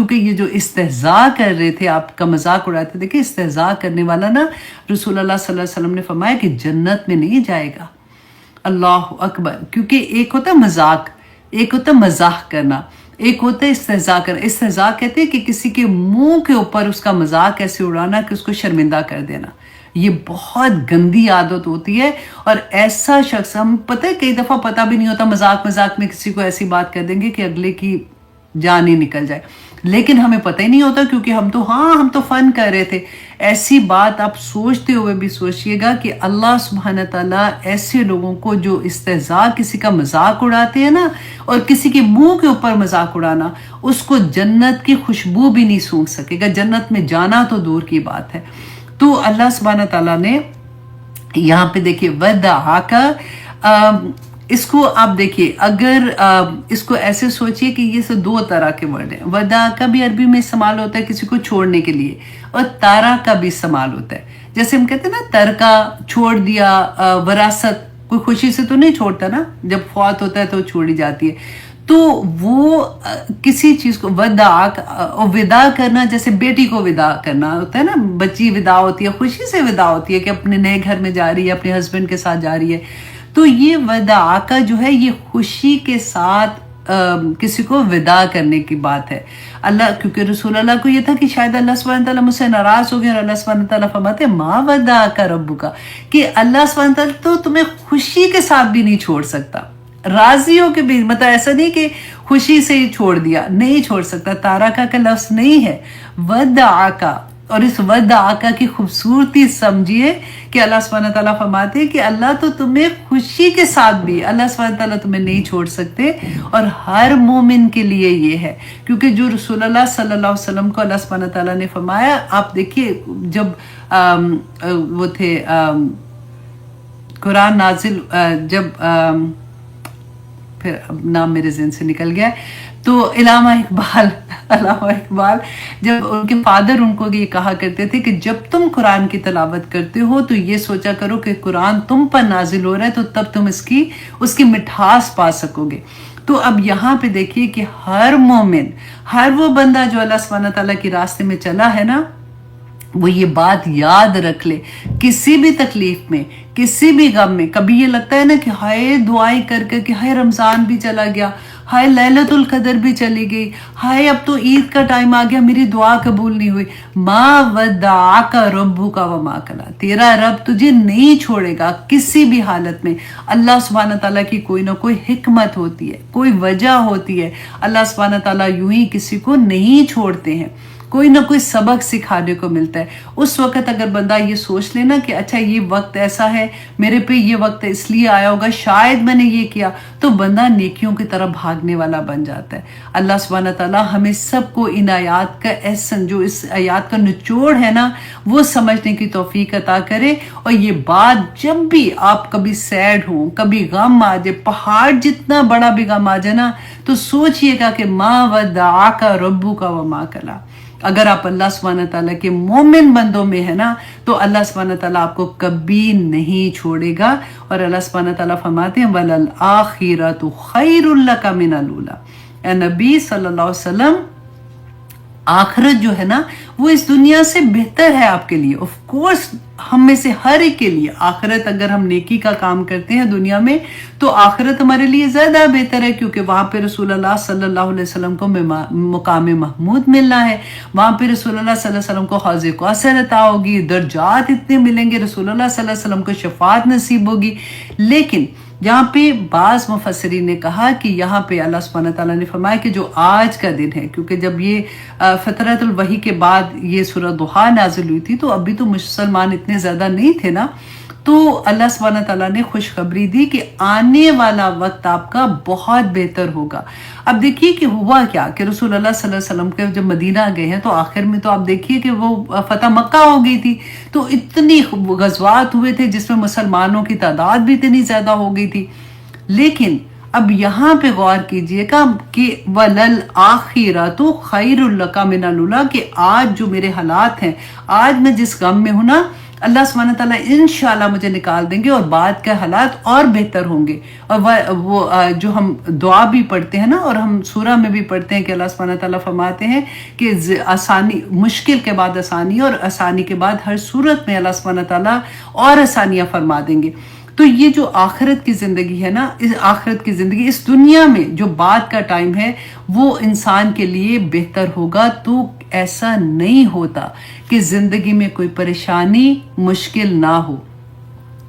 کیونکہ یہ جو استہزاء کر رہے تھے، آپ کا مذاق اڑاتے، دیکھیں استہزاء کرنے والا نا رسول اللہ صلی اللہ علیہ وسلم نے فرمایا کہ جنت میں نہیں جائے گا۔ اللہ اکبر، کیونکہ ایک ہوتا ہے مذاق، ایک ہوتا ہے مزاح کرنا، ایک ہوتا ہے استہزاء کرنا۔ استہزاء کہتے ہیں کہ کسی کے منہ کے اوپر اس کا مذاق ایسے اڑانا کہ اس کو شرمندہ کر دینا، یہ بہت گندی عادت ہوتی ہے۔ اور ایسا شخص، ہم پتہ ہے کئی دفعہ پتہ بھی نہیں ہوتا، مذاق میں کسی کو ایسی بات کر دیں گے کہ اگلے کی جان ہی نکل جائے، لیکن ہمیں پتہ ہی نہیں ہوتا کیونکہ ہم تو فن کر رہے تھے۔ ایسی بات آپ سوچتے ہوئے بھی سوچئے گا کہ اللہ سبحانہ تعالیٰ ایسے لوگوں کو جو استہزاء کسی کا مذاق اڑاتے ہیں نا، اور کسی کے منہ کے اوپر مذاق اڑانا، اس کو جنت کی خوشبو بھی نہیں سونگھ سکے گا، جنت میں جانا تو دور کی بات ہے۔ تو اللہ سبحانہ تعالیٰ نے یہاں پہ دیکھیے ودعاک، اس کو آپ دیکھیے، اگر اس کو ایسے سوچئے کہ یہ دو طرح کے ورڈ ہیں۔ ودا کا بھی عربی میں استعمال ہوتا ہے کسی کو چھوڑنے کے لیے، اور تارا کا بھی استعمال ہوتا ہے۔ جیسے ہم کہتے ہیں نا ترکا، چھوڑ دیا، وراثت کوئی خوشی سے تو نہیں چھوڑتا نا، جب فوت ہوتا ہے تو چھوڑی جاتی ہے۔ تو وہ کسی چیز کو ودا کرنا، جیسے بیٹی کو ودا کرنا ہوتا ہے نا، بچی ودا ہوتی ہے، خوشی سے ودا ہوتی ہے کہ اپنے نئے گھر میں جا رہی ہے، اپنے ہسبینڈ کے ساتھ جا رہی ہے۔ تو یہ وداع کا جو ہے یہ خوشی کے ساتھ کسی کو ودا کرنے کی بات ہے۔ اللہ، کیونکہ رسول اللہ کو یہ تھا کہ شاید اللہ سبحانہ تعالیٰ مجھ سے ناراض ہو گئے، اور اللہ سبحانہ تعالیٰ فرماتے ہیں ما وداعک ربک، کہ اللہ سبحانہ تعالیٰ تو تمہیں خوشی کے ساتھ بھی نہیں چھوڑ سکتا، راضی ہو کے بھی، مطلب ایسا نہیں کہ خوشی سے ہی چھوڑ دیا، نہیں چھوڑ سکتا۔ تارکا کا لفظ نہیں ہے، ودعاکا، اور اس ودعاکا کی خوبصورتی سمجھیے کہ اللہ سبحانہ تعالیٰ فرماتے ہیں کہ اللہ تو تمہیں خوشی کے ساتھ بھی، اللہ سبحانہ تعالیٰ تمہیں نہیں چھوڑ سکتے۔ اور ہر مومن کے لیے یہ ہے، کیونکہ جو رسول اللہ صلی اللہ علیہ وسلم کو اللہ سبحانہ تعالیٰ نے فرمایا، آپ دیکھیے جب وہ تھے قرآن نازل، جب پھر اب نام میرے ذہن سے نکل گیا، تو علامہ اقبال جب ان کے فادر ان کو یہ کہا کرتے تھے کہ جب تم قرآن کی تلاوت کرتے ہو تو یہ سوچا کرو کہ قرآن تم پر نازل ہو رہا ہے، تو تب تم اس کی مٹھاس پا سکو گے۔ تو اب یہاں پہ دیکھیے کہ ہر مومن، ہر وہ بندہ جو اللہ سبحانہ تعالیٰ کے راستے میں چلا ہے نا، وہ یہ بات یاد رکھ لے، کسی بھی تکلیف میں، کسی بھی غم میں، کبھی یہ لگتا ہے نا کہ ہائے دعائیں کر کر کہ ہائے رمضان بھی چلا گیا، ہائے لیلۃ القدر بھی چلی گئی، ہائے اب تو عید کا ٹائم آ گیا، میری دعا قبول نہیں ہوئی۔ ما ودعک ربک وما قلی، تیرا رب تجھے نہیں چھوڑے گا کسی بھی حالت میں۔ اللہ سبحانہ تعالیٰ کی کوئی نہ کوئی حکمت ہوتی ہے، کوئی وجہ ہوتی ہے، اللہ سبحانہ تعالیٰ یوں ہی کسی کو نہیں چھوڑتے ہیں، کوئی نہ کوئی سبق سکھانے کو ملتا ہے۔ اس وقت اگر بندہ یہ سوچ لینا کہ اچھا یہ وقت ایسا ہے، میرے پہ یہ وقت اس لیے آیا ہوگا، شاید میں نے یہ کیا، تو بندہ نیکیوں کی طرف بھاگنے والا بن جاتا ہے۔ اللہ سبحانہ تعالیٰ ہمیں سب کو ان آیات کا ایسن، جو اس آیات کا نچوڑ ہے نا، وہ سمجھنے کی توفیق عطا کرے۔ اور یہ بات جب بھی آپ کبھی سیڈ ہوں، کبھی غم آ جائے، پہاڑ جتنا بڑا بھی غم آ جائے نا، تو سوچئے گا کہ ما ودعک ربک وما قلی۔ اگر آپ اللہ سبحانہ تعالیٰ کے مومن بندوں میں ہے نا، تو اللہ سبحانہ تعالیٰ آپ کو کبھی نہیں چھوڑے گا۔ اور اللہ سبحانہ تعالیٰ فرماتے ہیں وَلَلْآخِرَةُ خَيْرٌ لَكَ مِنَ الْأُولَىٰ، اے نبی صلی اللہ علیہ وسلم، آخرت جو ہے نا وہ اس دنیا سے بہتر ہے آپ کے لیے۔ آف کورس ہم میں سے ہر ایک کے لیے آخرت، اگر ہم نیکی کا کام کرتے ہیں دنیا میں تو آخرت ہمارے لیے زیادہ بہتر ہے، کیونکہ وہاں پہ رسول اللہ صلی اللہ علیہ وسلم کو مقام محمود ملنا ہے، وہاں پہ رسول اللہ صلی اللہ علیہ وسلم کو حوض کوثر عطا ہوگی، درجات اتنے ملیں گے، رسول اللہ صلی اللہ علیہ وسلم کو شفاعت نصیب ہوگی۔ لیکن یہاں پہ بعض مفسرین نے کہا کہ یہاں پہ اللہ سبحانہ تعالیٰ نے فرمایا کہ جو آج کا دن ہے، کیونکہ جب یہ فترۃ الوحی کے بعد یہ سورہ ضحیٰ نازل ہوئی تھی تو ابھی تو مسلمان اتنے زیادہ نہیں تھے نا، تو اللہ سبحانہ تعالیٰ نے خوشخبری دی کہ آنے والا وقت آپ کا بہت بہتر ہوگا۔ اب دیکھیے کہ ہوا کیا کہ رسول اللہ صلی اللہ علیہ وسلم کے جب مدینہ گئے ہیں تو آخر میں تو آپ دیکھیے کہ وہ فتح مکہ ہو گئی تھی، تو اتنی غزوات ہوئے تھے جس میں مسلمانوں کی تعداد بھی اتنی زیادہ ہو گئی تھی۔ لیکن اب یہاں پہ غور کیجئے گا کہ وَلَلْآخِرَةُ خَيْرٌ لَكَ مِنَ الْأُولَىٰ، کہ آج جو میرے حالات ہیں، آج میں جس غم میں ہوں نا، अल्लाह सुब्हानहू तआला इंशाअल्लाह मुझे निकाल देंगे और बाद के हालात और बेहतर होंगे। और वो जो हम दुआ भी पढ़ते हैं ना, और हम सूरा में भी पढ़ते हैं कि अल्लाह सुब्हानहू तआला फरमाते हैं कि आसानी, मुश्किल के बाद आसानी और आसानी के बाद हर सूरत में अल्लाह सुब्हानहू तआला और आसानियां फरमा देंगे। तो ये जो आखिरत की ज़िंदगी है ना, इस आखिरत की ज़िंदगी, इस दुनिया में जो बाद का टाइम है वो इंसान के लिए बेहतर होगा। तो ऐसा नहीं होता कि ज़िंदगी में कोई परेशानी, मुश्किल ना हो।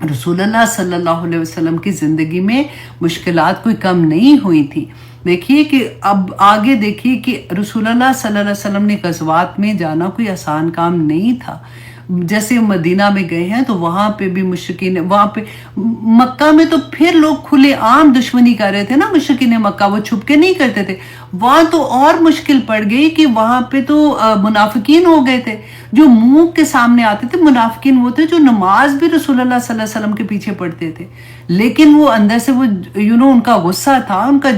रसूलुल्लाह सल्लल्लाहु अलैहि वसल्लम की ज़िंदगी में मुश्किलात कोई कम नहीं हुई थी। देखिए कि अब आगे देखिए कि रसूलुल्लाह सल्लल्लाहु अलैहि वसल्लम ने ग़ज़वात में जाना कोई आसान काम नहीं था। जैसे मदीना में गए हैं तो वहां पे भी मुश्रिकीन, वहां पे मक्का में तो फिर लोग खुले आम दुश्मनी कर रहे थे ना, मुश्रिकीन मक्का, वो छुप के नहीं करते थे। वहां तो और मुश्किल पड़ गई कि वहां पे तो मुनाफिकीन हो गए थे, जो मुंह के सामने आते थे। मुनाफिकीन वो थे जो नमाज भी रसूलुल्लाह सल्लल्लाहु अलैहि वसल्लम के पीछे पढ़ते थे, लेकिन वो अंदर से वो उनका गुस्सा था। उनका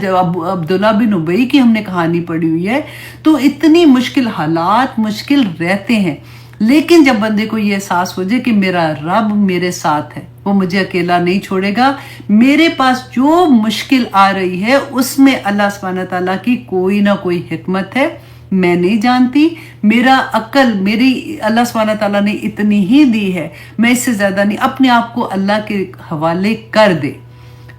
अब्दुल्ला बिन उबई की हमने कहानी पढ़ी हुई है। तो इतनी मुश्किल हालात, मुश्किल रहते हैं, लेकिन जब बंदे को ये एहसास हो जाए कि मेरा रब मेरे साथ है, वो मुझे अकेला नहीं छोड़ेगा, मेरे पास जो मुश्किल आ रही है उसमें अल्लाह सुब्हानहू तआला की कोई ना कोई हिकमत है, मैं नहीं जानती, मेरा अक्ल, मेरी अल्लाह सुब्हानहू तआला ने इतनी ही दी है, मैं इससे ज़्यादा नहीं। अपने आप को अल्लाह के हवाले कर दे।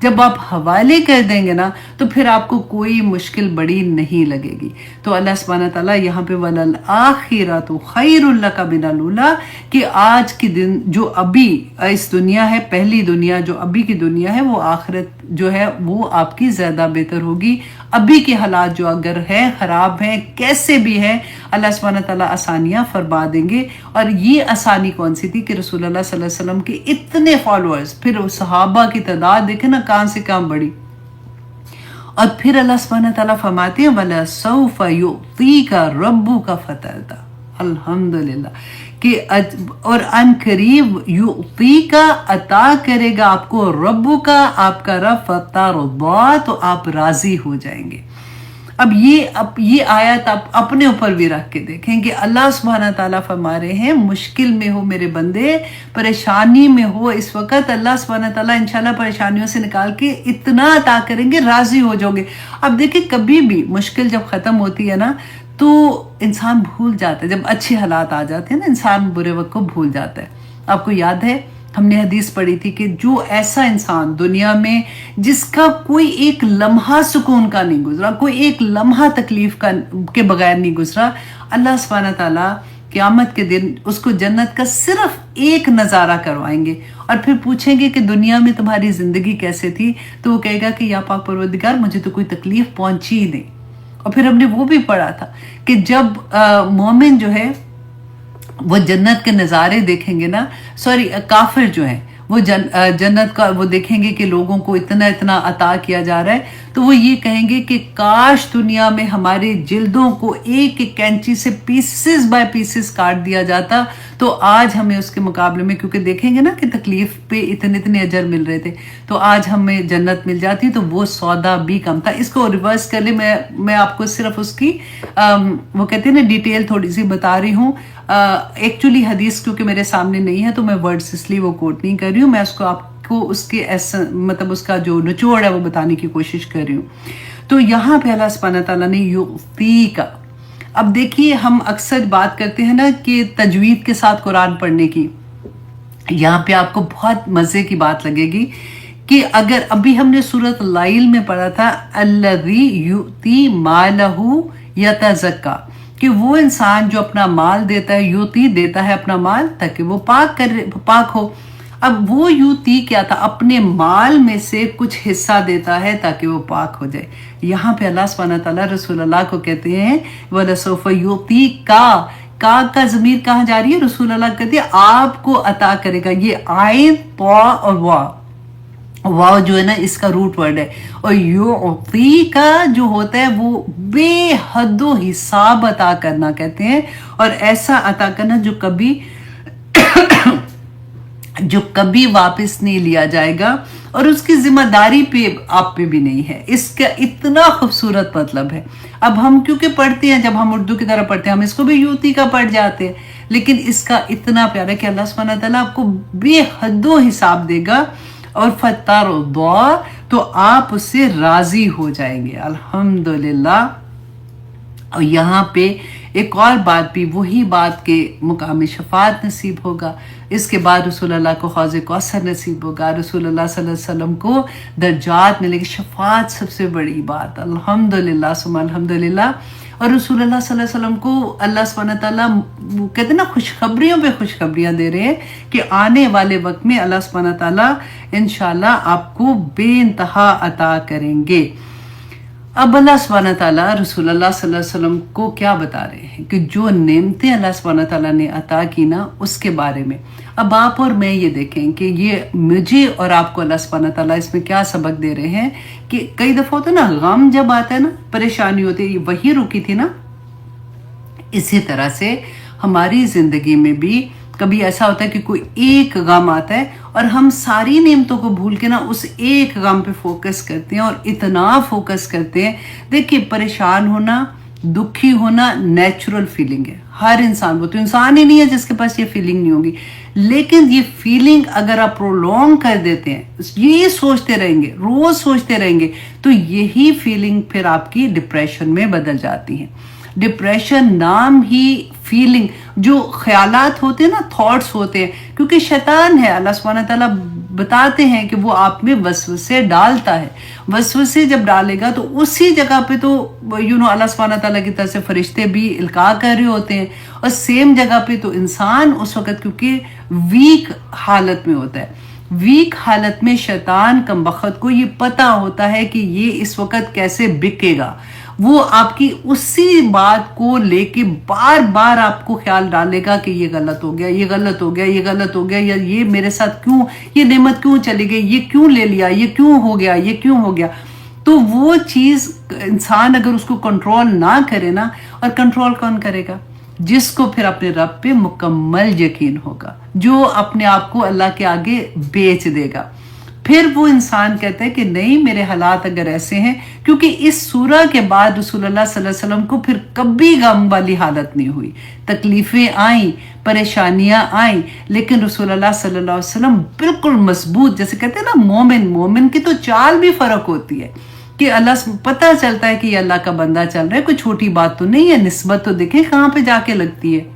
जब आप हवाले कर देंगे ना तो फिर आपको कोई मुश्किल बड़ी नहीं लगेगी। तो अल्लाह सुब्हानहू तआला यहाँ पे वलल आखिरतु खैरुल लका मिनल ऊला, कि आज की दिन जो अभी इस दुनिया है, पहली दुनिया जो अभी की दुनिया है, वो आखिरत जो है वो आपकी ज़्यादा बेहतर होगी। अभी के हालात जो अगर है ख़राब हैं, कैसे भी है, अल्लाह सुब्हानहू तआला आसानियाँ फरमा देंगे। और ये आसानी कौन सी थी कि रसूलुल्लाह सल्लल्लाहु अलैहि वसल्लम के इतने फॉलोअर्स, फिर सहाबा की तादाद देखे ना कहाँ से कहाँ बढ़ी। और फिर अल्लाह सुब्हानहू तआला फरमाते हैं वला सौफा युतीका रब्बुका फतरदा, अल्हम्दुलिल्लाह, कि और अन करीब युतीका अता करेगा आपको रब्बु का, आपका रब, फतरदा, तो आप राजी हो जाएंगे। अब ये आयत आप अपने ऊपर भी रख के देखें कि अल्लाह सुब्हानहू तआला फरमा रहे हैं मुश्किल में हो मेरे बंदे, परेशानी में हो इस वक्त, अल्लाह सुब्हानहू तआला इंशाल्लाह परेशानियों से निकाल के इतना अता करेंगे, राजी हो जाओगे। अब देखिए कभी भी मुश्किल जब ख़त्म होती है ना तो इंसान भूल जाता है, जब अच्छे हालात आ जाते हैं ना इंसान बुरे वक्त को भूल जाता है। आपको याद है हमने हदीस पढ़ी थी कि जो ऐसा इंसान दुनिया में जिसका कोई एक लम्हा सुकून का नहीं गुजरा, कोई एक लम्हा तकलीफ का के बगैर नहीं गुजरा, अल्लाह सुब्हानहू तआला क़यामत के दिन उसको जन्नत का सिर्फ एक नज़ारा करवाएंगे और फिर पूछेंगे कि दुनिया में तुम्हारी ज़िंदगी कैसे थी, तो वो कहेगा कि या पाक परवरदिगार मुझे तो कोई तकलीफ पहुंची ही नहीं। और फिर हमने वो भी पढ़ा था कि जब मोमिन जो है वो जन्नत के नज़ारे देखेंगे ना, सॉरी काफिर जो है वो जन्नत का वो देखेंगे कि लोगों को इतना इतना अता किया जा रहा है, तो वो ये कहेंगे कि काश दुनिया में हमारे जिल्दों को एक एक कैंची से पीसेस बाय पीसेस काट दिया जाता, तो आज हमें उसके मुकाबले में, क्योंकि देखेंगे ना कि तकलीफ पे इतने इतने अजर मिल रहे थे, तो आज हमें जन्नत मिल जाती, तो वो सौदा भी कम था। इसको रिवर्स कर ले, मैं आपको सिर्फ उसकी वो कहते हैं ना डिटेल थोड़ी सी बता रही हूँ। एक्चुअली हदीस क्योंकि मेरे सामने नहीं है तो मैं वर्ड्स इसलिए वो कोट नहीं कर रही हूँ, मैं उसको आपको उसके मतलब उसका जो निचोड़ है वो बताने की कोशिश कर रही हूँ। तो यहाँ पे अल्लाह सुब्हानहू तआला ने युतीका, अब देखिए हम अक्सर बात करते हैं ना कि तजवीद के साथ कुरान पढ़ने की, यहाँ पे आपको बहुत मज़े की बात लगेगी कि अगर अभी हमने सूरत लाइल में पढ़ा था अल्लज़ी युती मालहू यतज़क्का, कि वो इंसान जो अपना माल देता है, युती देता है अपना माल ताकि वो पाक हो। अब वो युती क्या था, अपने माल में से कुछ हिस्सा देता है ताकि वो पाक हो जाए। यहाँ पे अल्लाह सुब्हानहू तआला रसूलुल्लाह को कहते हैं वला सौफा युती का ज़मीर कहाँ जा रही है, रसूलुल्लाह कहते हैं आपको अता करेगा। ये आइन पा और वाव जो है ना इसका रूट वर्ड है, और युती का जो होता है वो बेहदो हिसाब अता करना कहते हैं, और ऐसा अता करना जो कभी वापस नहीं लिया जाएगा और उसकी जिम्मेदारी पे आप पे भी नहीं है। इसका इतना खूबसूरत मतलब है। अब हम क्योंकि पढ़ते हैं, जब हम उर्दू की तरह पढ़ते हैं हम इसको भी युती का पढ़ जाते हैं, لیکن اس کا اتنا پیارا ہے کہ اللہ سبحانہ تعالیٰ آپ کو بے حد و حساب دے گا، اور فترضا، تو آپ اس سے راضی ہو جائیں گے. الحمدللہ. اور یہاں پہ ایک اور بات بھی، وہی بات کہ مقام شفاعت نصیب ہوگا، اس کے بعد رسول اللہ کو حوض کوثر نصیب ہوگا، رسول اللہ صلی اللہ علیہ وسلم کو درجات ملے گی. شفاعت سب سے بڑی بات، الحمدللہ ثم الحمدللہ. اور رسول اللہ صلی اللہ علیہ وسلم کو اللہ سبحانہ تعالیٰ کہتے ہیں نا خوشخبریوں پہ خوشخبریاں دے رہے ہیں کہ آنے والے وقت میں اللہ سبحانہ تعالیٰ انشاءاللہ آپ کو بے انتہا عطا کریں گے. اب اللہ سبحانہ تعالیٰ رسول اللہ صلی اللہ علیہ وسلم کو کیا بتا رہے ہیں کہ جو نعمتیں اللہ سبحانہ تعالیٰ نے عطا کی نا، اس کے بارے میں اب آپ اور میں یہ دیکھیں کہ یہ مجھے اور آپ کو اللہ سبحانہ تعالیٰ اس میں کیا سبق دے رہے ہیں کہ کئی دفعہ ہوتا ہے نا، غم جب آتا ہے نا، پریشانی ہوتی ہے، وہی رکی تھی نا، اسی طرح سے ہماری زندگی میں بھی کبھی ایسا ہوتا ہے کہ کوئی ایک غم آتا ہے اور ہم ساری نعمتوں کو بھول کے نا اس ایک غم پہ فوکس کرتے ہیں، اور اتنا فوکس کرتے ہیں. دیکھیے، پریشان ہونا، دکھی ہونا نیچرل فیلنگ ہے ہر انسان کو. تو انسان ہی نہیں ہے جس کے پاس یہ فیلنگ نہیں ہوگی. لیکن یہ فیلنگ اگر آپ پرولونگ کر دیتے ہیں، یہ سوچتے رہیں گے، روز سوچتے رہیں گے، تو یہی فیلنگ پھر آپ کی ڈپریشن میں بدل جاتی ہے. ڈپریشن نام ہی فیلنگ، جو خیالات ہوتے ہیں نا، تھاٹس ہوتے ہیں، کیونکہ شیطان ہے، اللہ سبحانہ تعالیٰ بتاتے ہیں کہ وہ آپ میں وسوسے ڈالتا ہے. وسوسے جب ڈالے گا تو اسی جگہ پہ تو اللہ سبحانہ تعالیٰ کی طرف سے فرشتے بھی القاء کر رہے ہوتے ہیں، اور سیم جگہ پہ تو انسان اس وقت کیونکہ ویک حالت میں ہوتا ہے. ویک حالت میں شیطان کم بخت کو یہ پتا ہوتا ہے کہ یہ اس وقت کیسے بکے گا. وہ آپ کی اسی بات کو لے کے بار بار آپ کو خیال ڈالے گا کہ یہ غلط ہو گیا، یہ غلط ہو گیا، یہ غلط ہو گیا، یا یہ میرے ساتھ کیوں، یہ نعمت کیوں چلی گئی، یہ کیوں لے لیا، یہ کیوں ہو گیا، یہ کیوں ہو گیا. تو وہ چیز انسان اگر اس کو کنٹرول نہ کرے نا، اور کنٹرول کون کرے گا؟ جس کو پھر اپنے رب پہ مکمل یقین ہوگا، جو اپنے آپ کو اللہ کے آگے بیچ دے گا. پھر وہ انسان کہتا ہے کہ نہیں، میرے حالات اگر ایسے ہیں، کیونکہ اس سورہ کے بعد رسول اللہ صلی اللہ علیہ وسلم کو پھر کبھی غم والی حالت نہیں ہوئی. تکلیفیں آئیں، پریشانیاں آئیں، لیکن رسول اللہ صلی اللہ علیہ وسلم بالکل مضبوط، جیسے کہتے ہیں نا، مومن کی تو چال بھی فرق ہوتی ہے کہ اللہ پتہ چلتا ہے کہ یہ اللہ کا بندہ چل رہا ہے، کوئی چھوٹی بات تو نہیں ہے. نسبت تو دیکھیں کہاں پہ جا کے لگتی ہے.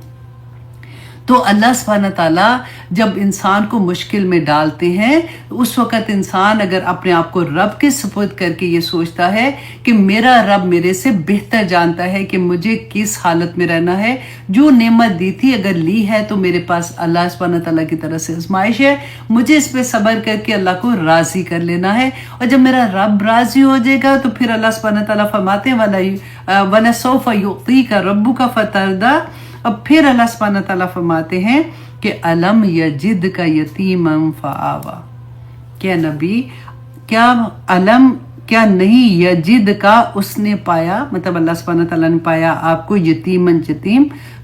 تو اللہ سبحانہ تعالیٰ جب انسان کو مشکل میں ڈالتے ہیں، اس وقت انسان اگر اپنے آپ کو رب کے سپرد کر کے یہ سوچتا ہے کہ میرا رب میرے سے بہتر جانتا ہے کہ مجھے کس حالت میں رہنا ہے، جو نعمت دی تھی اگر لی ہے تو میرے پاس اللہ سبحانہ تعالیٰ کی طرف سے آزمائش ہے، مجھے اس پہ صبر کر کے اللہ کو راضی کر لینا ہے. اور جب میرا رب راضی ہو جائے گا تو پھر اللہ سبحانہ تعالیٰ فرماتے ہیں وَلَسَوْفَ يُعْطِيكَ رَبُّكَ فَتَرْضَىٰ. اب پھر اللہ سبحانہ تعالیٰ فرماتے ہیں کہ الم یجدک یتیما فآوا. کیا نبی، کیا نہیں یجد کا اس نے پایا، مطلب اللہ سبحانہ تعالیٰ نے پایا آپ کو یتیم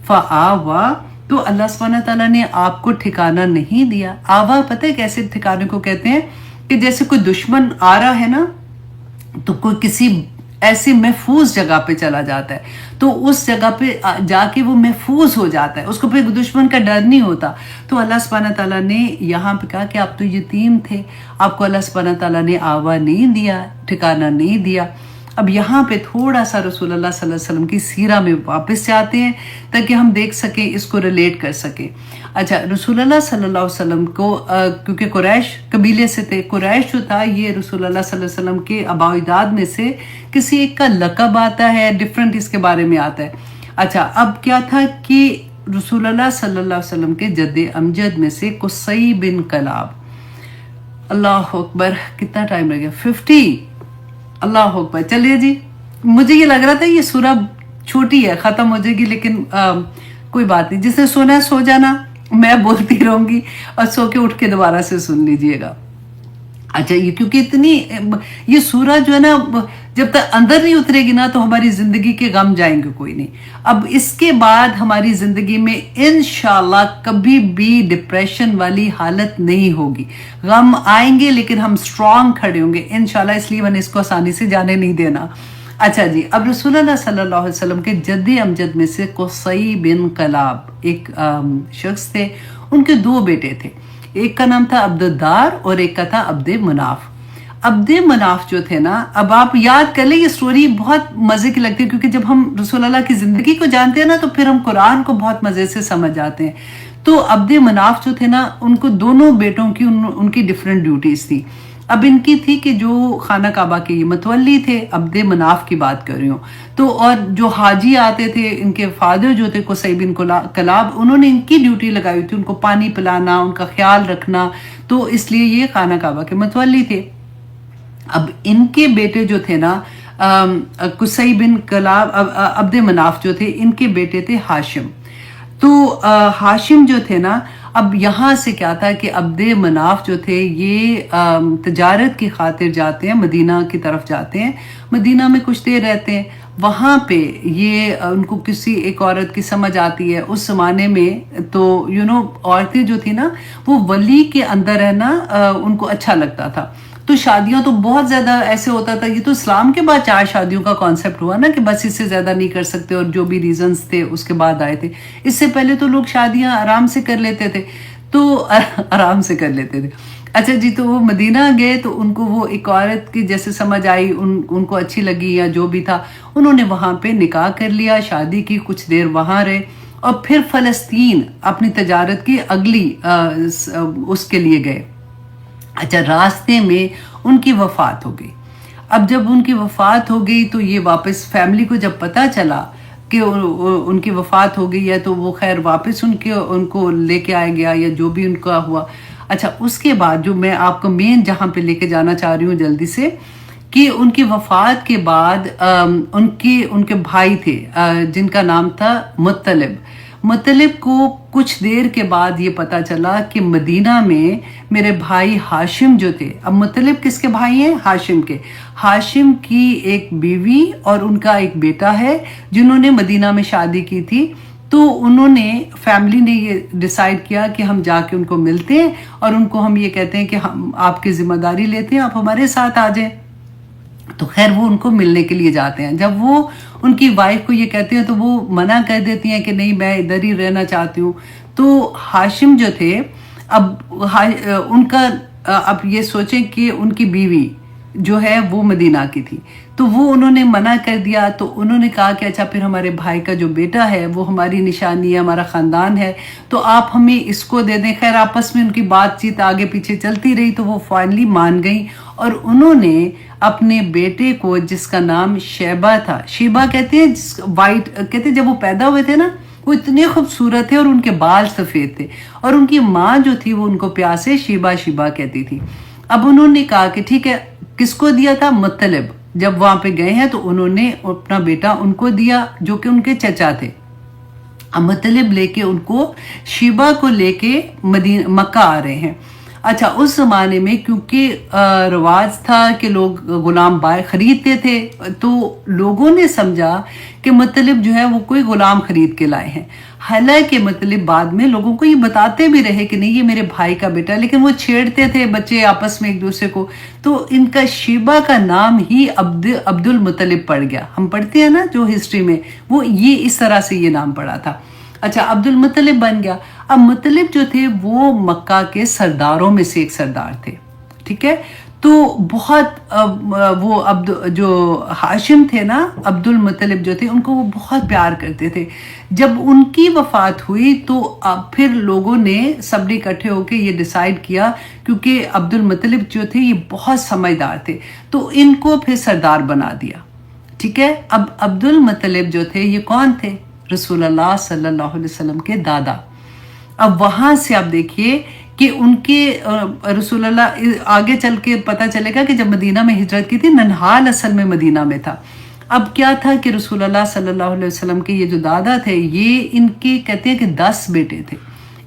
فآوا. تو اللہ سبحانہ تعالیٰ نے آپ کو ٹھکانہ نہیں دیا. آوا پتہ ہے کیسے ٹھکانے کو کہتے ہیں؟ کہ جیسے کوئی دشمن آ رہا ہے نا، تو کوئی کسی ایسی محفوظ جگہ پہ چلا جاتا ہے، تو اس جگہ پہ جا کے وہ محفوظ ہو جاتا ہے، اس کو پھر دشمن کا ڈر نہیں ہوتا. تو اللہ سبحانہ تعالیٰ نے یہاں پہ کہا کہ آپ تو یتیم تھے، آپ کو اللہ سبحانہ تعالیٰ نے آوا نہیں دیا، ٹھکانہ نہیں دیا. اب یہاں پہ تھوڑا سا رسول اللہ صلی اللہ علیہ وسلم کی سیرہ میں واپس جاتے ہیں تاکہ ہم دیکھ سکیں، اس کو ریلیٹ کر سکیں. اچھا، رسول اللہ صلی اللہ علیہ وسلم کو کیونکہ قریش قبیلے سے تھے، قریش جو تھا یہ رسول اللہ صلی اللہ علیہ وسلم کے آباء و اجداد میں سے کسی ایک کا لقب آتا ہے، ڈفرنٹ اس کے بارے میں آتا ہے. اچھا، اب کیا تھا کہ رسول اللہ صلی اللہ علیہ وسلم کے جد امجد میں سے قصی بن کلاب، اللہ اکبر، کتنا ٹائم لگے، 50، اللہ اکبر. چلیے جی، مجھے یہ لگ رہا تھا یہ سورہ چھوٹی ہے، ختم ہو جائے گی، لیکن کوئی بات نہیں، جس نے سونا ہے سو جانا، میں بولتی رہوں گی اور سو کے اٹھ کے دوبارہ سے سن لیجئے گا. اچھا، یہ کیونکہ اتنی یہ سورہ جو ہے نا، جب تک اندر نہیں اترے گی نا تو ہماری زندگی کے غم جائیں گے کوئی نہیں. اب اس کے بعد ہماری زندگی میں انشاءاللہ کبھی بھی ڈپریشن والی حالت نہیں ہوگی. غم آئیں گے لیکن ہم سٹرونگ کھڑے ہوں گے انشاءاللہ، اس لیے میں نے اس کو آسانی سے جانے نہیں دینا. اچھا جی، اب رسول اللہ صلی اللہ علیہ وسلم کے جد امجد میں سے قصی بن کلاب ایک شخص تھے. ان کے 2 بیٹے تھے، ایک کا نام تھا عبد الدار اور ایک کا تھا عبد مناف. عبد مناف جو تھے نا، اب آپ یاد کر لیں، یہ سٹوری بہت مزے کی لگتی ہے کیونکہ جب ہم رسول اللہ کی زندگی کو جانتے ہیں نا تو پھر ہم قرآن کو بہت مزے سے سمجھ جاتے ہیں. تو عبد مناف جو تھے نا، ان کو دونوں بیٹوں کی ان کی ڈیفرنٹ ڈیوٹیز تھی. اب ان کی تھی کہ جو خانہ کعبہ کے یہ متولی تھے، عبد مناف کی بات کر رہی ہوں تو، اور جو حاجی آتے تھے ان کے فادر جو تھے قصی بن کلاب، انہوں نے ان کی ڈیوٹی لگائی ہوئی تھی، ان کو پانی پلانا، ان کا خیال رکھنا، تو اس لیے یہ خانہ کعبہ کے متولی تھے. اب ان کے بیٹے جو تھے نا، قصی بن کلاب، عبد مناف جو تھے، ان کے بیٹے تھے ہاشم. تو ہاشم جو تھے نا، اب یہاں سے کیا تھا کہ عبد مناف جو تھے یہ تجارت کی خاطر جاتے ہیں، مدینہ کی طرف جاتے ہیں، مدینہ میں کچھ دیر رہتے ہیں. وہاں پہ یہ ان کو کسی ایک عورت کی سمجھ آتی ہے. اس زمانے میں تو عورتیں جو تھی نا، وہ ولی کے اندر رہنا ان کو اچھا لگتا تھا. تو شادیاں تو بہت زیادہ ایسے ہوتا تھا، یہ تو اسلام کے بعد 4 شادیوں کا کانسیپٹ ہوا نا کہ بس اس سے زیادہ نہیں کر سکتے، اور جو بھی ریزنز تھے اس کے بعد آئے تھے. اس سے پہلے تو لوگ شادیاں آرام سے کر لیتے تھے، تو آرام سے کر لیتے تھے. اچھا جی، تو وہ مدینہ گئے تو ان کو وہ ایک عورت کی جیسے سمجھ آئی، ان کو اچھی لگی یا جو بھی تھا، انہوں نے وہاں پہ نکاح کر لیا، شادی کی، کچھ دیر وہاں رہے، اور پھر فلسطین اپنی تجارت کی اگلی اس کے لیے گئے. اچھا، راستے میں ان کی وفات ہو گئی. اب جب ان کی وفات ہو گئی تو یہ واپس فیملی کو جب پتہ چلا کہ ان کی وفات ہو گئی ہے تو وہ خیر واپس ان کو لے کے آیا گیا یا جو بھی ان کا ہوا. اچھا، اس کے بعد جو میں آپ کو مین جہاں پہ لے کے جانا چاہ رہی ہوں جلدی سے، کہ ان کی وفات کے بعد ان کے بھائی تھے جن کا نام تھا مطلب کو کچھ دیر کے بعد یہ پتا چلا کہ مدینہ میں میرے بھائی ہاشم جو تھے، اب مطلب کس کے بھائی ہیں؟ ہاشم کے. ہاشم کی ایک بیوی اور ان کا ایک بیٹا ہے جنہوں نے مدینہ میں شادی کی تھی. تو انہوں نے فیملی نے یہ ڈیسائیڈ کیا کہ ہم جا کے ان کو ملتے ہیں اور ان کو ہم یہ کہتے ہیں کہ ہم آپ کی ذمہ داری لیتے ہیں، آپ ہمارے ساتھ آ جائیں. تو خیر وہ ان کو ملنے کے لیے جاتے ہیں. جب وہ ان کی وائف کو یہ کہتے ہیں تو وہ منع کر دیتی ہیں کہ نہیں، میں ادھر ہی رہنا چاہتی ہوں. تو ہاشم جو تھے، اب ان کا اب یہ سوچیں کہ ان کی بیوی جو ہے وہ مدینہ کی تھی، تو وہ انہوں نے منع کر دیا. تو انہوں نے کہا کہ اچھا، پھر ہمارے بھائی کا جو بیٹا ہے وہ ہماری نشانی ہے، ہمارا خاندان ہے، تو آپ ہمیں اس کو دے دیں. خیر آپس میں ان کی بات چیت آگے پیچھے چلتی رہی تو وہ فائنلی مان گئی، اور انہوں نے اپنے بیٹے کو، جس کا نام شیبہ تھا، شیبہ کہتے ہیں، وائٹ کہتے ہیں، جب وہ پیدا ہوئے تھے نا وہ اتنے خوبصورت تھے اور ان کے بال سفید تھے، اور ان کی ماں جو تھی وہ ان کو پیار سے شیبہ کہتی تھی. اب انہوں نے کہا کہ ٹھیک ہے، کس کو دیا تھا؟ مطلب. جب وہاں پہ گئے ہیں تو انہوں نے اپنا بیٹا ان کو دیا جو کہ ان کے چچا تھے. اب مطلب لے کے ان کو، شیبہ کو لے کے مکہ آ رہے ہیں. اچھا، اس زمانے میں کیونکہ رواج تھا کہ لوگ غلام بائے خریدتے تھے، تو لوگوں نے سمجھا کہ مطلب جو ہے وہ کوئی غلام خرید کے لائے ہیں. حالانکہ مطلب بعد میں لوگوں کو یہ بتاتے بھی رہے کہ نہیں یہ میرے بھائی کا بیٹا، لیکن وہ چھیڑتے تھے بچے آپس میں ایک دوسرے کو، تو ان کا شیبہ کا نام ہی عبد المطلب پڑ گیا. ہم پڑھتے ہیں نا جو ہسٹری میں، وہ یہ اس طرح سے یہ نام پڑا تھا. اچھا، عبد المطلب بن گیا. اب مطلب جو تھے وہ مکہ کے سرداروں میں سے ایک سردار تھے، ٹھیک ہے. تو بہت وہ جو ہاشم تھے نا، عبد المطلب جو تھے، ان کو وہ بہت پیار کرتے تھے. جب ان کی وفات ہوئی تو پھر لوگوں نے سب نے اکٹھے ہو کے یہ ڈیسائیڈ کیا، کیونکہ عبد المطلب جو تھے یہ بہت سمجھدار تھے، تو ان کو پھر سردار بنا دیا. ٹھیک ہے. اب عبد المطلب جو تھے یہ کون تھے؟ رسول اللہ صلی اللہ علیہ وسلم کے دادا. اب وہاں سے آپ دیکھیے کہ ان کے رسول اللہ آگے چل کے پتہ چلے گا کہ جب مدینہ میں ہجرت کی تھی، ننہال اصل میں مدینہ میں تھا. اب کیا تھا کہ رسول اللہ صلی اللہ علیہ وسلم کے یہ جو دادا تھے، یہ ان کے کہتے ہیں کہ 10 بیٹے تھے.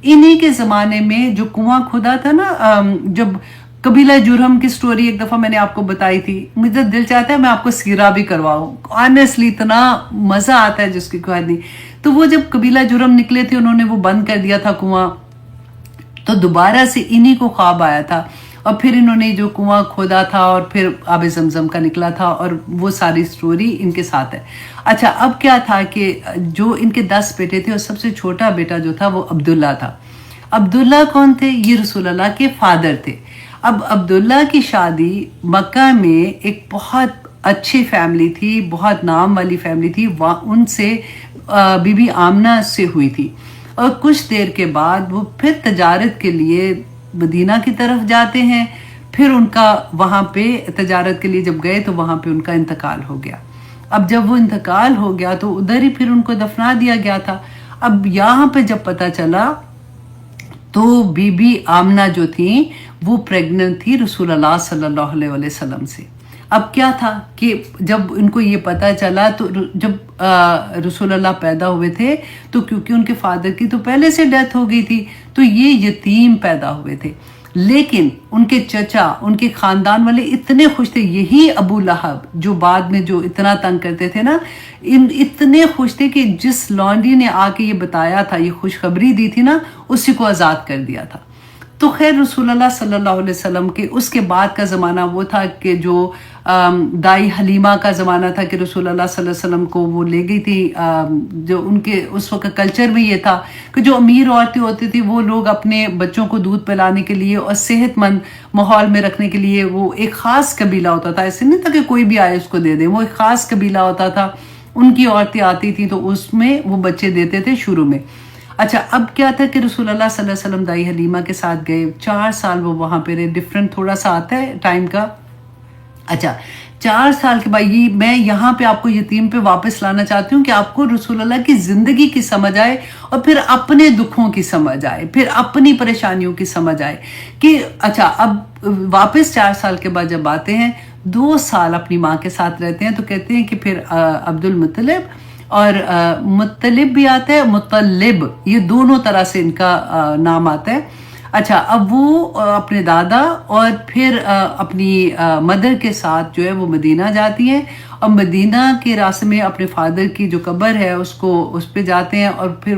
انہی کے زمانے میں جو کنواں کھدا تھا نا، جب قبیلہ جرہم کی سٹوری ایک دفعہ میں نے آپ کو بتائی تھی، مجھے دل چاہتا ہے میں آپ کو سیرہ بھی کرواؤں. آنیسٹلی اتنا مزہ آتا ہے جس کی کوئی نہیں. تو وہ جب قبیلہ جرہم نکلے تھے، انہوں نے وہ بند کر دیا تھا کنواں، تو دوبارہ سے انہی کو خواب آیا تھا और फिर इन्होंने जो कुआं खोदा था और फिर आब ज़मज़म का निकला था, और वो सारी स्टोरी इनके साथ है। अच्छा, अब क्या था कि जो इनके 10 बेटे थे और सबसे छोटा बेटा जो था वो अब्दुल्ला था। अब्दुल्ला कौन थे? ये रसूलुल्लाह के फादर थे। अब अब्दुल्ला की शादी मक्का में एक बहुत अच्छी फैमिली थी, बहुत नाम वाली फैमिली थी, उनसे बीबी आमना से हुई थी। और कुछ देर के बाद वो फिर तजारत के लिए मदीना की तरफ जाते हैं। फिर उनका वहाँ पे तजारत के लिए जब गए तो वहाँ पे उनका इंतकाल हो गया। अब जब वो इंतकाल हो गया तो उधर ही फिर उनको दफना दिया गया था। अब यहाँ पे जब पता चला तो बीबी आमना जो थी वो प्रेग्नेंट थी रसूलुल्लाह सल्लल्लाहु अलैहि वसल्लम से। अब क्या था कि जब इनको ये पता चला तो जब रसूलुल्लाह पैदा हुए थे तो क्योंकि उनके फादर की तो पहले से डेथ हो गई थी तो ये यतीम पैदा हुए थे। लेकिन उनके चचा, उनके खानदान वाले इतने खुश थे, यही अबू लहब जो बाद में जो इतना तंग करते थे ना, इतने खुश थे कि जिस लॉन्डी ने आके ये बताया था, ये खुशखबरी दी थी ना, उसी को आज़ाद कर दिया था। तो खैर रसूलुल्लाह सल्लल्लाहु अलैहि वसल्लम के उसके बाद का ज़माना वो था कि जो दाई हलीमा का ज़माना था कि रसूलुल्लाह सल्लल्लाहु अलैहि वसल्लम को वो ले गई थी। जो उनके उस वक्त कल्चर में ये था कि जो अमीर औरतें होती थी वो लोग अपने बच्चों को दूध पिलाने के लिए और सेहतमंद माहौल में रखने के लिए वो एक ख़ास कबीला होता था। ऐसे नहीं था कि कोई भी आए उसको दे दे, वो एक ख़ास कबीला होता था, उनकी औरतें आती थी तो उसमें वो बच्चे देते थे शुरू में। अच्छा, अब क्या था कि रसूलुल्लाह सल्लल्लाहु अलैहि वसल्लम दाई हलीमा के साथ गए, 4 साल वो वहाँ पे रहे। डिफरेंट थोड़ा सा आता है टाइम का। अच्छा, 4 साल के बाद ये मैं यहाँ पे आपको यतीम पे वापस लाना चाहती हूँ कि आपको रसूलुल्लाह की ज़िंदगी की समझ आए और फिर अपने दुखों की समझ आए, फिर अपनी परेशानियों की समझ आए कि अच्छा अब वापस 4 साल के बाद जब आते हैं, 2 साल अपनी माँ के साथ रहते हैं, तो कहते हैं कि फिर अब्दुल मुत्तलिब और मुत्तलिब भी आता है, मुत्तलिब, ये दोनों तरह से इनका नाम आता है। अच्छा, अब वो अपने दादा और फिर अपनी मदर के साथ जो है वो मदीना जाती हैं और मदीना के रास्ते में अपने फादर की जो कब्र है उसको उस पे जाते हैं और फिर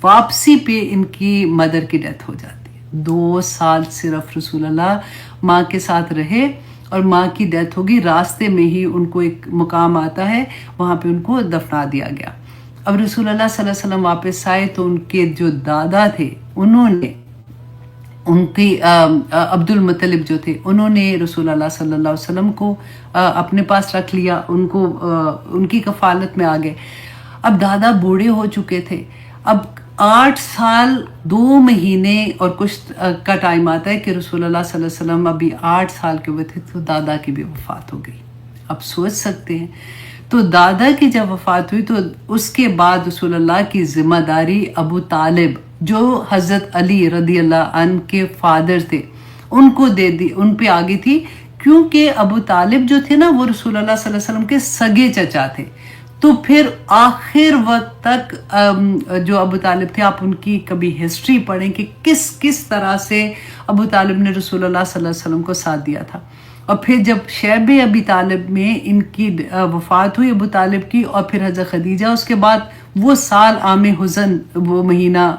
वापसी पे इनकी मदर की डेथ हो जाती है। 2 साल सिर्फ रसूलुल्लाह माँ के साथ रहे और माँ की डेथ होगी। रास्ते में ही उनको एक मुकाम आता है, वहाँ पे उनको दफना दिया गया। अब रसूलुल्लाह सल्लल्लाहु अलैहि वसल्लम वापस आए तो उनके जो दादा थे उन्होंने उनकी अब्दुल मुत्तलिब जो थे उन्होंने रसूलुल्लाह सल्लल्लाहु अलैहि वसल्लम को अपने पास रख लिया, उनको उनकी कफालत में आ गए। अब दादा बूढ़े हो चुके थे। अब 8 साल 2 महीने और कुछ का टाइम आता है कि रसूलुल्लाह सल्लल्लाहु अलैहि वसल्लम अभी 8 साल के हुए थे तो दादा की भी वफ़ात हो गई। अब सोच सकते हैं, तो दादा की जब वफ़ात हुई तो उसके बाद रसूलुल्लाह की ज़िम्मेदारी अबू तालिब जो हज़रत अली रदी अल्लाह अन के फादर थे उनको दे दी, उन पे आ गई थी, क्योंकि अबू तालिब जो थे ना वो रसूलुल्लाह सल्लल्लाहु अलैहि वसल्लम के सगे चचा थे। तो फिर आखिर वक्त तक जो अबू तालिब थे, आप उनकी कभी हिस्ट्री पढ़ें कि किस किस तरह से अबू तालिब ने रसूलुल्लाह सल्लल्लाहु अलैहि वसल्लम को साथ दिया था। और फिर जब शैब अबी तालिब में इनकी वफ़ात हुई अबू तालिब की, और फिर हज़रत खदीजा, उसके बाद वो साल आम हुज़न, वो महीना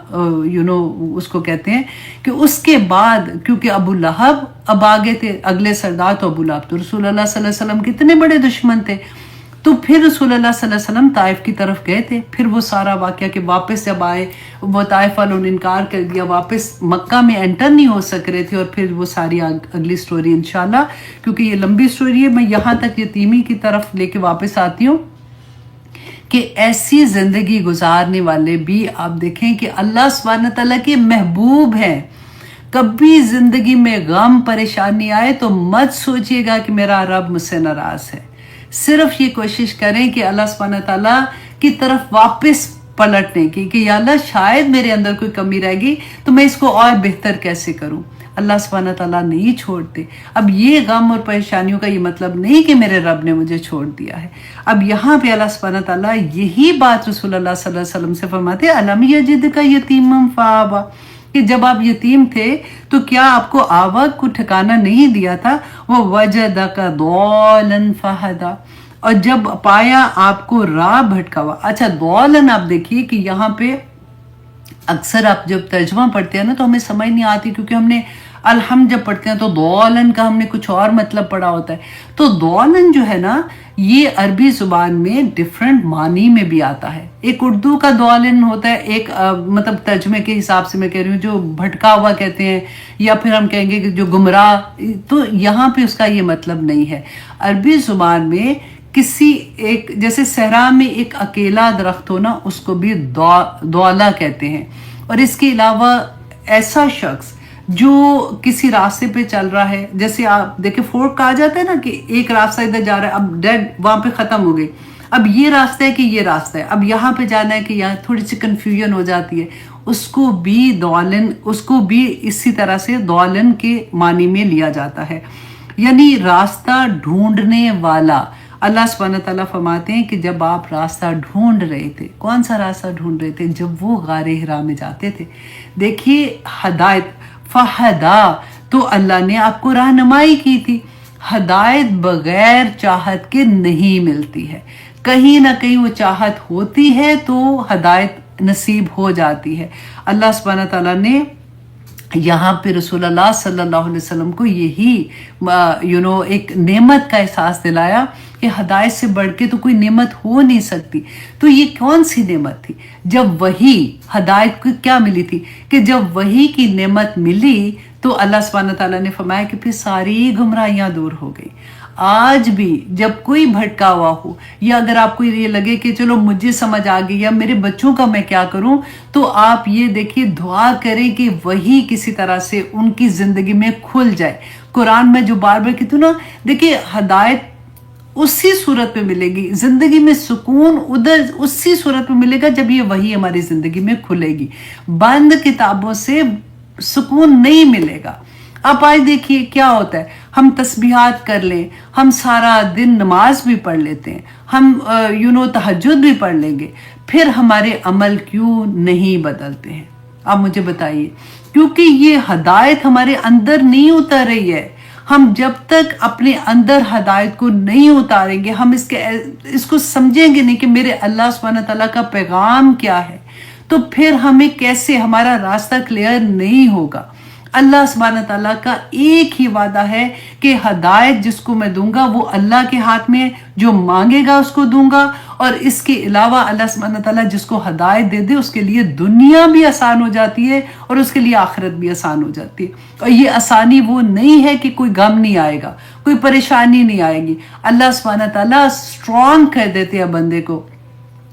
उसको कहते हैं कि उसके बाद क्योंकि अबू लहब अब आगे थे, अगले सरदार तो अबू लहब तो रसूलुल्लाह सल्लल्लाहु अलैहि वसल्लम के इतने बड़े दुश्मन थे। तो फिर रसूलुल्लाह सल्लल्लाहु अलैहि वसल्लम ताइफ की तरफ गए थे। फिर वो सारा वाक़या कि वापस जब आए वो ताइफ वालों ने इनकार कर दिया, वापस मक्का में एंटर नहीं हो सक रहे थे। और फिर वो सारी अगली स्टोरी इंशाल्लाह, क्योंकि ये लंबी स्टोरी है, मैं यहाँ तक यतीमी की तरफ लेके वापस आती हूँ कि ऐसी ज़िंदगी गुजारने वाले भी आप देखें कि अल्लाह सुब्हानहू तआला के महबूब हैं। कभी ज़िंदगी में गम परेशानी आए तो मत सोचिएगा कि मेरा रब मुझसे नाराज़ है। सिर्फ ये कोशिश करें कि अल्लाह सुब्हानहू तआला की तरफ वापस पलटने की कि या अल्लाह शायद मेरे अंदर कोई कमी रह गई तो मैं इसको और बेहतर कैसे करूं। अल्लाह सुब्हानहू तआला नहीं छोड़ते। अब ये गम और परेशानियों का ये मतलब नहीं कि मेरे रब ने मुझे छोड़ दिया है। अब यहाँ पे अल्लाह सुब्हानहू तआला यही बात रसूलुल्लाह सल्लल्लाहु अलैहि वसल्लम से फरमाते हैं, अलम यजिदका यतीमन फआवा, कि जब आप यतीम थे तो क्या आपको आवा को ठिकाना नहीं दिया था। वो वजदका दौलन फहदा, और जब पाया आपको राह भटकावा। अच्छा, दौलन आप देखिए कि यहाँ पे अक्सर आप जब तर्जमा पढ़ते हैं ना तो हमें समझ नहीं आती, क्योंकि हमने अलहम जब पढ़ते हैं तो दौलन का हमने कुछ और मतलब पढ़ा होता है। तो दौलन जो है ना, ये अरबी जुबान में डिफरेंट मानी में भी आता है। एक उर्दू का दौलन होता है, एक मतलब तर्जमे के हिसाब से मैं कह रही हूँ, जो भटका हुआ कहते हैं, या फिर हम कहेंगे कि जो गुमराह, तो यहाँ पे उसका ये मतलब नहीं है। अरबी जुबान में किसी एक, जैसे सहरा में एक अकेला दरख्त हो ना, उसको भी दौला कहते हैं। और इसके अलावा ऐसा शख्स जो किसी रास्ते पे चल रहा है, जैसे आप देखे फोर्क कहा जाता है ना कि एक रास्ता इधर जा रहा है, अब डेड वहां पे खत्म हो गई, अब ये रास्ता है कि ये रास्ता है, अब यहाँ पे जाना है कि यहाँ, थोड़ी सी कंफ्यूजन हो जाती है, उसको भी दौलन, उसको भी इसी तरह से दौलन के मानी में लिया जाता है, यानी रास्ता ढूंढने वाला। अल्लाह सुब्हानहू तआला फरमाते हैं कि जब आप रास्ता ढूंढ रहे थे, कौन सा रास्ता ढूंढ रहे थे? जब वो गारे हिरा में जाते थे। देखिए हदायत, फहदा, तो अल्लाह ने आपको रहनुमाई की थी। हदायत बगैर चाहत के नहीं मिलती है, कहीं ना कहीं वो चाहत होती है तो हदायत नसीब हो जाती है। अल्लाह सुब्हानहू तआला ने यहाँ पे रसूलुल्लाह सल्लल्लाहु अलैहि वसल्लम को यही एक नेमत का एहसास दिलाया कि हदायत से बढ़ के तो कोई नेमत हो नहीं सकती। तो ये कौन सी नेमत थी? जब वही हदायत को क्या मिली थी कि जब वही की नेमत मिली तो अल्लाह सुब्हानहू तआला ने फरमाया कि फिर सारी गुमराहियां दूर हो गई। आज भी जब कोई भटका हुआ हो, या अगर आपको ये लगे कि चलो मुझे समझ आ गई या मेरे बच्चों का मैं क्या करूं, तो आप ये देखिए दुआ करें कि वही किसी तरह से उनकी जिंदगी में खुल जाए। कुरान में जो बार बार कहती हूँ ना, देखिए हदायत उसी सूरत में मिलेगी, जिंदगी में सुकून उधर उसी सूरत में मिलेगा जब ये वही हमारी जिंदगी में खुलेगी। बंद किताबों से सुकून नहीं मिलेगा। आप आज देखिए क्या होता है, हम तस्बीहात कर लें, हम सारा दिन नमाज भी पढ़ लेते हैं, हम तहज्जुद भी पढ़ लेंगे, फिर हमारे अमल क्यों नहीं बदलते हैं? आप मुझे बताइए। क्योंकि ये हदायत हमारे अंदर नहीं उतर रही है। हम जब तक अपने अंदर हदायत को नहीं उतारेंगे, हम इसको समझेंगे नहीं कि मेरे अल्लाह सुब्हानहू तआला का पैगाम क्या है, तो फिर हमें कैसे, हमारा रास्ता क्लियर नहीं होगा। अल्लाह सुब्हानहू तआला का एक ही वादा है कि हदायत जिसको मैं दूंगा वो अल्लाह के हाथ में, जो मांगेगा उसको दूंगा। और इसके अलावा अल्लाह सुब्हानहू तआला जिसको हदायत दे दे उसके लिए दुनिया भी आसान हो जाती है और उसके लिए आखिरत भी आसान हो जाती है। और ये आसानी वो नहीं है कि कोई गम नहीं आएगा, कोई परेशानी नहीं आएगी। अल्लाह सुब्हानहू तआला स्ट्रॉन्ग कर देते हैं बंदे को,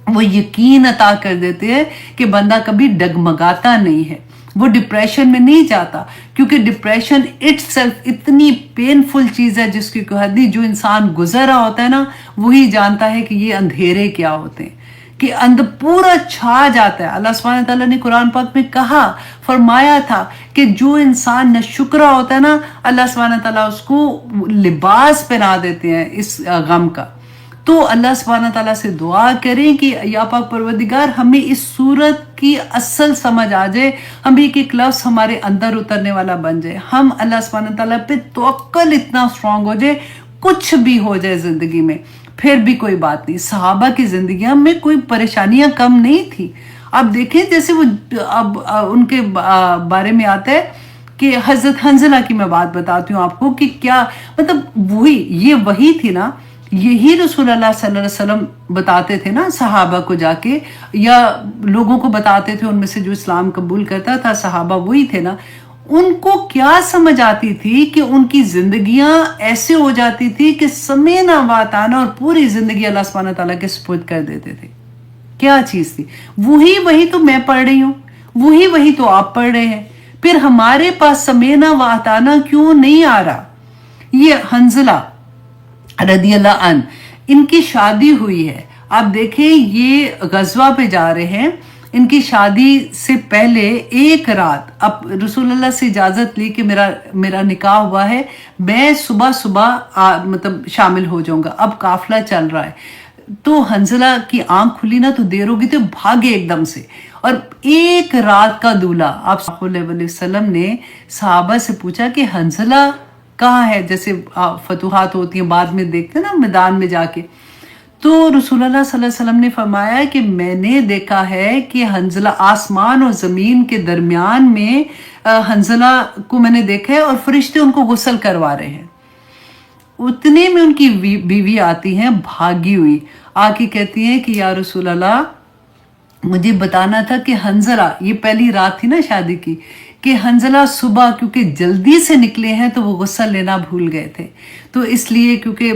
वो यकीन अता कर देते हैं कि बंदा कभी डगमगाता नहीं है, वो डिप्रेशन में नहीं जाता। क्योंकि डिप्रेशन इटसेल्फ इतनी पेनफुल चीज है जिसकी कोई हद नहीं। जो इंसान गुजर रहा होता है ना, वही जानता है कि ये अंधेरे क्या होते हैं, कि अंदर पूरा छा जाता है। अल्लाह सुब्हानहू तआला ने कुरान पाक में कहा, फरमाया था कि जो इंसान नशुक्रा होता है ना, अल्लाह सुब्हानहू तआला उसको लिबास पहना देते हैं इस गम का। तो अल्लाह सुब्हानहू तआला से दुआ करें कि या पाक परवरदिगार हमें इस सूरत की असल समझ आ जाए, हम एक एक लफ्ज हमारे अंदर उतरने वाला बन जाए, हम अल्लाह सुब्हानहू तआला पे तवक्कुल इतना स्ट्रांग हो जाए, कुछ भी हो जाए जिंदगी में फिर भी कोई बात नहीं। सहाबा की जिंदगी में कोई परेशानियां कम नहीं थी। अब देखें जैसे वो अब उनके बारे में आता है कि हजरत हंजला की मैं बात बताती हूँ आपको कि क्या मतलब ये वही थी ना, यही रसूलुल्लाह सल्लल्लाहु अलैहि वसल्लम बताते थे ना सहाबा को जाके, या लोगों को बताते थे उनमें से जो इस्लाम कबूल करता था, सहाबा वही थे ना। उनको क्या समझ आती थी कि उनकी जिंदगियां ऐसे हो जाती थी कि समेना वाताना और पूरी जिंदगी अल्लाह सुब्हानहू तआला के सुपुर्द कर देते थे। क्या चीज थी? वही तो मैं पढ़ रही हूँ, वही तो आप पढ़ रहे हैं, फिर हमारे पास समेना वाताना क्यों नहीं आ रहा? ये हंजला रदियल्लाहु अन्हु, इनकी शादी हुई है। आप देखें ये गजवा पे जा रहे हैं, इनकी शादी से पहले एक रात अब रसूलुल्लाह से इजाजत ली कि मेरा निकाह हुआ है, मैं सुबह सुबह मतलब शामिल हो जाऊंगा। अब काफिला चल रहा है, तो हंजला की आंख खुली ना तो देर होगी, तो भागे एकदम से। और एक रात का दूल्हा, आप सल्लल्लाहु अलैहि वसल्लम ने सहाबा से पूछा कि हंजला कहाँ है? जैसे फतुहात होती हैं बाद में देखते हैं ना मैदान में जाके, तो रसूलुल्लाह सल्लल्लाहु अलैहि वसल्लम ने फरमाया कि मैंने देखा है कि हंजला आसमान और ज़मीन के दरमियान में हंजला को मैंने देखा है और फरिश्ते उनको गुस्ल करवा रहे हैं। उतने में उनकी बीवी आती हैं भागी हुई, आके कहती हैं कि या रसूल अल्लाह, मुझे बताना था कि हंजला, ये पहली रात थी ना शादी की, कि हंजला सुबह क्योंकि जल्दी से निकले हैं तो वो गुस्सा लेना भूल गए थे, तो इसलिए क्योंकि